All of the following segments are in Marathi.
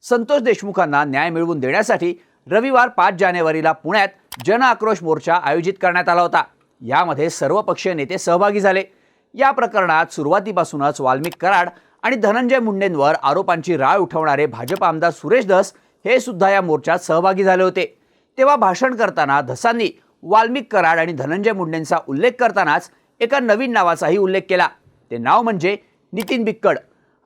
संतोष देशमुखांना न्याय मिळवून देण्यासाठी रविवार 5 जानेवारीला पुण्यात जन आक्रोश मोर्चा आयोजित करण्यात आला होता। यामध्ये सर्वपक्षीय नेते सहभागी झाले। या प्रकरणात सुरुवातीपासूनच वाल्मिक कराड आणि धनंजय मुंडेंवर आरोपांची राळ उठवणारे भाजप आमदार सुरेश धस हे सुद्धा या मोर्चात सहभागी झाले होते। तेव्हा भाषण करताना धसांनी वाल्मिक कराड आणि धनंजय मुंडेंचा उल्लेख करतानाच एका नवीन नावाचाही उल्लेख केला। ते नाव म्हणजे नितीन बिक्कड।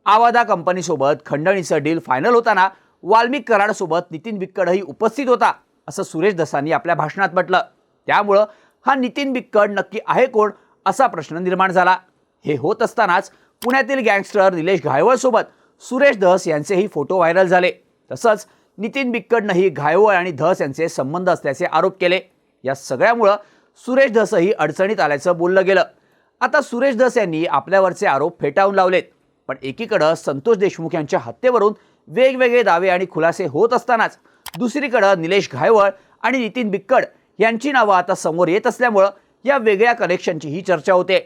आवादा कंपनीसोबत खंडणीचं डील फायनल होताना वाल्मिक कराडसोबत नितीन बिक्कडही उपस्थित होता, असं सुरेश धसांनी आपल्या भाषणात म्हटलं। त्यामुळे हा नितीन बिक्कड नक्की आहे कोण असा प्रश्न निर्माण झाला। हे होत असतानाच पुण्यातील गँगस्टर निलेश घायवळ सोबत सुरेश धस यांचेही फोटो व्हायरल झाले। तसंच नितीन बिक्कडनंही घायवळ आणि धस यांचे संबंध असल्याचे आरोप केले। या सगळ्यामुळे सुरेश धसही अडचणीत आल्याचं बोललं गेलं। आता सुरेश धस यांनी आपल्यावरचे आरोप फेटाळून लावलेत, पण एकीकडे संतोष देशमुख यांच्या हत्येवरून वेगवेगळे दावे आणि खुलासे होत असतानाच दुसरीकडे निलेश घायवळ आणि नितीन बिक्कड यांची नावं आता समोर येत असल्यामुळे या वेगळ्या कनेक्शनची ही चर्चा होते।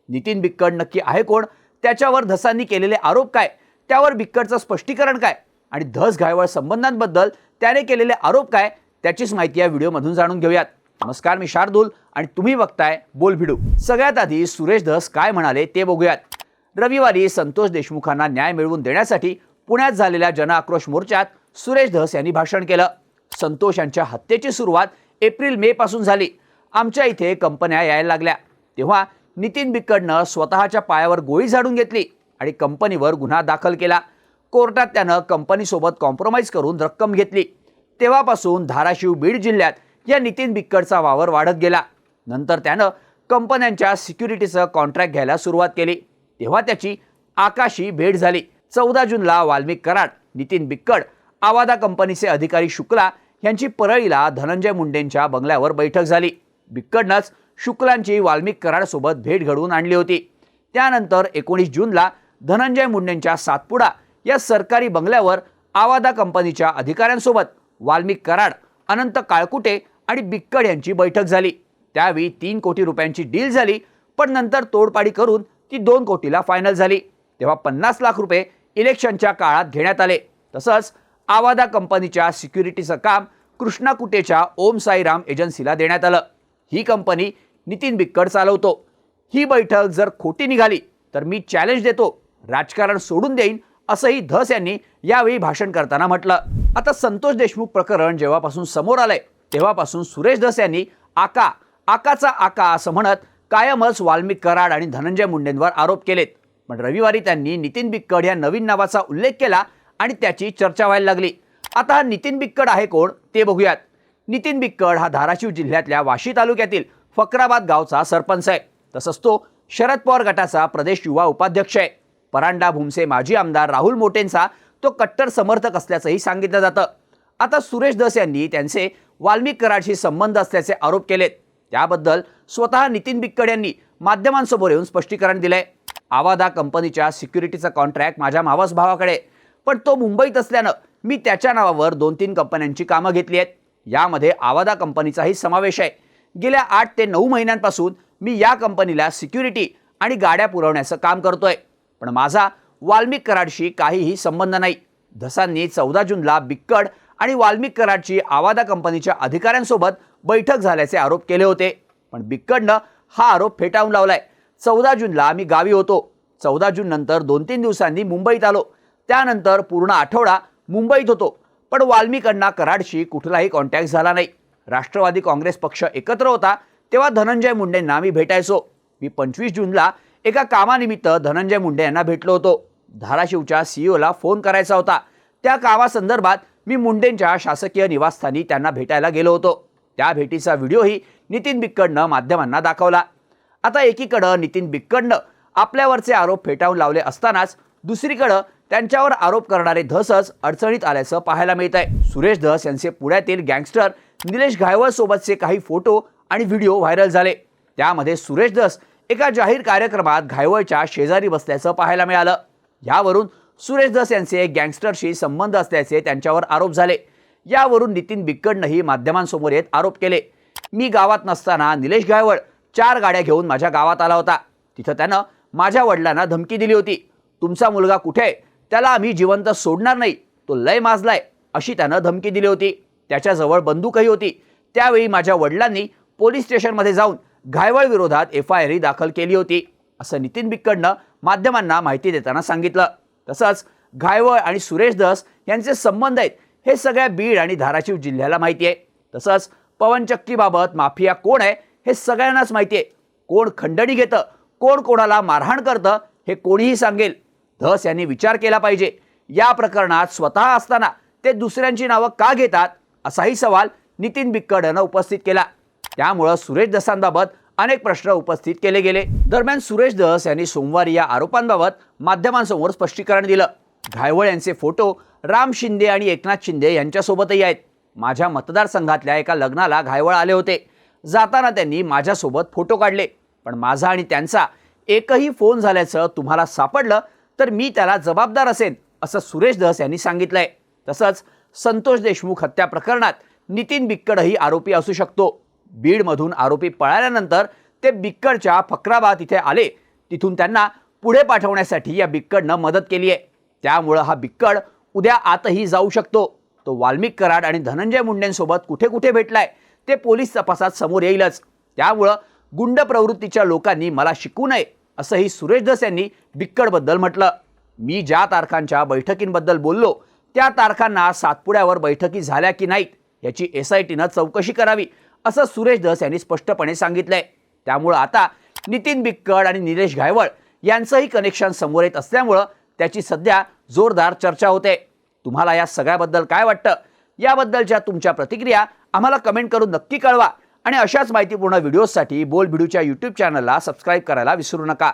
नितीन बिक्कड नक्की आहे कोण, त्याच्यावर धसांनी केलेले आरोप काय, त्यावर बिक्कडचं स्पष्टीकरण काय आणि धस घायवळ संबंधांबद्दल त्याने केलेले आरोप काय, त्याचीच माहिती या व्हिडिओमधून जाणून घेऊयात। नमस्कार, मी शार्दूल आणि तुम्ही बघताय बोल भिडू। सगळ्यात आधी सुरेश धस काय म्हणाले ते बघूयात। रविवारी संतोष देशमुखांना न्याय मिळवून देण्यासाठी पुण्यात झालेल्या जन आक्रोश मोर्चात सुरेश धस यांनी भाषण केलं। संतोष यांच्या हत्येची सुरुवात एप्रिल-मे पासून झाली। आमच्या इथे कंपन्या यायला लागल्या तेव्हा नितीन बिक्कडनं स्वतःच्या पायावर गोळी झाडून घेतली आणि कंपनीवर गुन्हा दाखल केला। कोर्टात त्यानं कंपनीसोबत कॉम्प्रोमाइज करून रक्कम घेतली। तेव्हापासून धाराशिव, बीड जिल्ह्यात या नितीन बिक्कडचा वावर वाढत गेला। नंतर त्यानं कंपन्यांच्या सिक्युरिटीचं कॉन्ट्रॅक्ट घ्यायला सुरुवात केली। तेव्हा त्याची आकाशी भेट झाली। 14 जूनला वाल्मिक कराड, नितीन बिक्कड, आवादा कंपनीचे अधिकारी शुक्ला यांची परळीला धनंजय मुंडेंच्या बंगल्यावर बैठक झाली। बिक्कडनंच शुक्लांची वाल्मिक कराड सोबत भेट घडवून आणली होती। त्यानंतर 19 जूनला धनंजय मुंडेंच्या सातपुडा या सरकारी बंगल्यावर आवादा कंपनीच्या अधिकाऱ्यांसोबत वाल्मिक कराड, अनंत काळकुटे आणि बिक्कड यांची बैठक झाली। त्यावेळी 3 कोटी रुपयांची डील झाली, पण नंतर तोडपाडी करून ती 2 कोटीला फायनल झाली। तेव्हा 50 लाख रुपये इलेक्शनच्या काळात घेण्यात आले। तसंच आवादा कंपनीच्या सिक्युरिटीचं काम कृष्णा कुटेच्या ओम साईराम एजन्सीला देण्यात आलं। ही कंपनी नितीन बिक्कड चालवतो। ही बैठक जर खोटी निघाली तर मी चॅलेंज देतो, राजकारण सोडून देईन, असंही धस यांनी यावेळी भाषण करताना म्हटलं। आता संतोष देशमुख प्रकरण जेव्हापासून समोर आलंय तेव्हापासून सुरेश धस यांनी आकाचा आका असं म्हणत कायमच वाल्मिक कराड आणि धनंजय मुंडेंवर आरोप केलेत। पण रविवारी त्यांनी नितीन बिक्कड या नवीन नावाचा उल्लेख केला आणि त्याची चर्चा व्हायला लागली। आता हा नितीन बिक्कड आहे कोण ते बघूयात। नितीन बिक्कड हा धाराशिव जिल्ह्यातल्या वाशी तालुक्यातील फकराबाद गावचा सरपंच आहे। तसंच तो शरद पवार गटाचा प्रदेश युवा उपाध्यक्ष आहे। परांडा भूमचे माजी आमदार राहुल मोटेंचा तो कट्टर समर्थक असल्याचंही सांगितलं जातं। आता सुरेश धस यांनी त्यांचे वाल्मिक कराडशी संबंध असल्याचे आरोप केलेत। त्याबद्दल स्वतः नितीन बिक्कड यांनी माध्यमांसमोर येऊन स्पष्टीकरण दिलंय। आवादा कंपनीच्या सिक्युरिटीचा कॉन्ट्रॅक्ट माझ्या मावस भावाकडे, पण तो मुंबईत असल्यानं मी त्याच्या नावावर 2-3 कंपन्यांची कामं घेतली आहेत। यामध्ये आवादा कंपनीचाही समावेश आहे। गेल्या 8 ते 9 महिन्यांपासून मी या कंपनीला सिक्युरिटी आणि गाड्या पुरवण्याचं काम करतोय, पण माझा वाल्मिक कराडशी काहीही संबंध नाही। धसांनी 14 जूनला बिक्कड आणि वाल्मिक कराडची आवादा कंपनीच्या अधिकाऱ्यांसोबत बैठक झाल्याचे आरोप केले होते, पण बिक्कडनं हा आरोप फेटाळून लावलाय। 14 जूनला मी गावी होतो। 14 जून नंतर 2-3 दिवसांनी मुंबईत आलो। त्यानंतर पूर्ण आठवडा मुंबईत होतो, पण वाल्मिक अण्णा कराडशी कुठलाही कॉन्टॅक्ट झाला नाही। राष्ट्रवादी काँग्रेस पक्ष एकत्र होता तेव्हा धनंजय मुंडेंना मी भेटायचो। मी 25 जूनला एका कामानिमित्त धनंजय मुंडे यांना भेटलो होतो। धाराशिवच्या सीईओला फोन करायचा होता। त्या कामासंदर्भात मी मुंडेंच्या शासकीय निवासस्थानी त्यांना भेटायला गेलो होतो। त्या भेटीचा व्हिडिओही नितीन बिक्कडनं माध्यमांना दाखवला। आता एकीकडे नितीन बिक्कडनं आपल्यावरचे आरोप फेटाळून लावले असतानाच दुसरीकडे त्यांच्यावर आरोप करणारे धसच अडचणीत आल्याचं पाहायला मिळत आहे। सुरेश धस यांचे पुण्यातील गँगस्टर निलेश घायवळ सोबतचे काही फोटो आणि व्हिडिओ व्हायरल झाले। त्यामध्ये सुरेश धस एका जाहीर कार्यक्रमात घायवळच्या शेजारी बसल्याचं पाहायला मिळालं। यावरून सुरेश धस यांचे गँगस्टरशी संबंध असल्याचे त्यांच्यावर आरोप झाले। यावरून नितीन बिक्कडनंही माध्यमांसमोर येत आरोप केले। मी गावात नसताना निलेश घायवळ 4 गाड्या घेऊन माझ्या गावात आला होता। तिथं त्यानं माझ्या वडिलांना धमकी दिली होती, तुमचा मुलगा कुठे आहे, त्याला आम्ही जिवंत सोडणार नाही, तो लय माजलाय अशी त्यानं धमकी दिली होती. त्याच्याजवळ बंदूकही होती. त्यावेळी माझ्या वडिलांनी पोलीस स्टेशनमध्ये जाऊन घायवळ विरोधात FIR दाखल केली होती असं नितीन बिक्कडनं माध्यमांना माहिती देताना सांगितलं. तसंच घायवळ आणि सुरेश धस यांचे संबंध आहेत हे सगळ्या बीड आणि धाराशिव जिल्ह्याला माहिती आहे. तसंच पवनचक्कीबाबत माफिया कोण आहे हे सगळ्यांनाच माहिती आहे. कोण खंडणी घेतं, कोण कोणाला मारहाण करतं हे कोणीही सांगेल. धस यांनी विचार केला पाहिजे. या प्रकरणात स्वतः असताना ते दुसऱ्यांची नावं का घेतात असाही सवाल नितीन बिक्कड यांना उपस्थित केला. त्यामुळं सुरेश धसांबाबत अनेक प्रश्न उपस्थित केले गेले. दरम्यान सुरेश धस यांनी सोमवारी या आरोपांबाबत माध्यमांसमोर स्पष्टीकरण दिलं. घायवळ यांचे फोटो राम शिंदे आणि एकनाथ शिंदे यांच्यासोबतही आहेत. माझ्या मतदारसंघातल्या एका लग्नाला घायवळ आले होते. जाताना त्यांनी माझ्यासोबत फोटो काढले, पण माझा आणि त्यांचा एकही फोन झाल्याचं तुम्हाला सापडलं तर मी त्याला जबाबदार असेन असं सुरेश धस यांनी सांगितलंय. तसंच संतोष देशमुख हत्या प्रकरणात नितीन बिक्कडही आरोपी असू शकतो. बीडमधून आरोपी पळाल्यानंतर ते बिक्कडच्या फकराबाद इथे आले. तिथून त्यांना पुढे पाठवण्यासाठी या बिक्कडनं मदत केली आहे. त्यामुळं हा बिक्कड उद्या आतही जाऊ शकतो. तो वाल्मिक कराड आणि धनंजय मुंडेंसोबत कुठे कुठे भेटलाय ते पोलीस तपासात समोर येईलच. त्यामुळं गुंड प्रवृत्तीच्या लोकांनी मला शिकू नये असंही सुरेश धस यांनी बिक्कडबद्दल म्हटलं. मी ज्या तारखांच्या बैठकींबद्दल बोललो त्या तारखांना सातपुड्यावर बैठकी झाल्या की नाहीत याची SITनं चौकशी करावी असं सुरेश धस यांनी स्पष्टपणे सांगितलंय. त्यामुळं आता नितीन बिक्कड आणि निलेश घायवळ यांचंही कनेक्शन समोर येत असल्यामुळं त्याची सध्या जोरदार चर्चा होते. तुम्हाला या सगळ्याबद्दल काय वाटतं? याबद्दलच्या तुमच्या प्रतिक्रिया आम्हाला कमेंट करून नक्की कळवा आणि अशाच माहितीपूर्ण व्हिडिओसाठी बोलबिडूच्या YouTube चॅनलला सबस्क्राईब करायला विसरू नका.